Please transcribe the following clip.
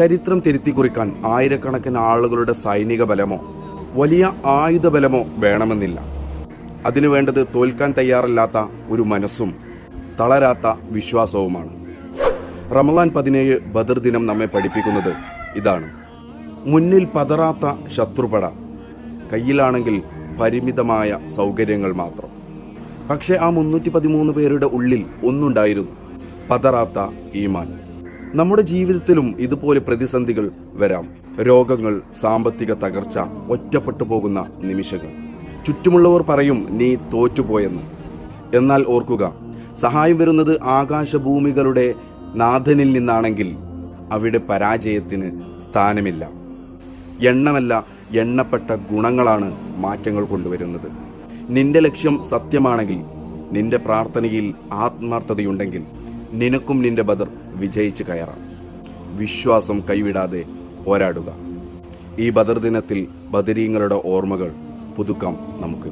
ചരിത്രം തിരുത്തിക്കുറിക്കാൻ ആയിരക്കണക്കിന് ആളുകളുടെ സൈനിക ബലമോ വലിയ ആയുധ ബലമോ വേണമെന്നില്ല. അതിനു വേണ്ടത് തോൽക്കാൻ തയ്യാറല്ലാത്ത ഒരു മനസ്സും തളരാത്ത വിശ്വാസവുമാണ്. റമളാൻ 17 ബദർ ദിനം നമ്മെ പഠിപ്പിക്കുന്നത് ഇതാണ്. മുന്നിൽ പതറാത്ത ശത്രുപട, കയ്യിലാണെങ്കിൽ പരിമിതമായ സൗകര്യങ്ങൾ മാത്രം. പക്ഷേ ആ 313 പേരുടെ ഉള്ളിൽ ഒന്നുണ്ടായിരുന്നു, പതറാത്ത ഈമാൻ. നമ്മുടെ ജീവിതത്തിലും ഇതുപോലെ പ്രതിസന്ധികൾ വരാം. രോഗങ്ങൾ, സാമ്പത്തിക തകർച്ച, ഒറ്റപ്പെട്ടു പോകുന്ന നിമിഷങ്ങൾ. ചുറ്റുമുള്ളവർ പറയും നീ തോറ്റുപോയെന്ന്. എന്നാൽ ഓർക്കുക, സഹായം വരുന്നത് ആകാശഭൂമികളുടെ നാഥനിൽ നിന്നാണെങ്കിൽ അവിടെ പരാജയത്തിന് സ്ഥാനമില്ല. എണ്ണമല്ല, എണ്ണപ്പെട്ട ഗുണങ്ങളാണ് മാറ്റങ്ങൾ കൊണ്ടുവരുന്നത്. നിന്റെ ലക്ഷ്യം സത്യമാണെങ്കിൽ, നിന്റെ പ്രാർത്ഥനയിൽ ആത്മാർത്ഥതയുണ്ടെങ്കിൽ നിനക്കും നിന്റെ ബദർ വിജയിച്ച് കയറാം. വിശ്വാസം കൈവിടാതെ പോരാടുക. ഈ ബദർ ദിനത്തിൽ ബദരീങ്ങളുടെ ഓർമ്മകൾ പുതുക്കാം നമുക്ക്.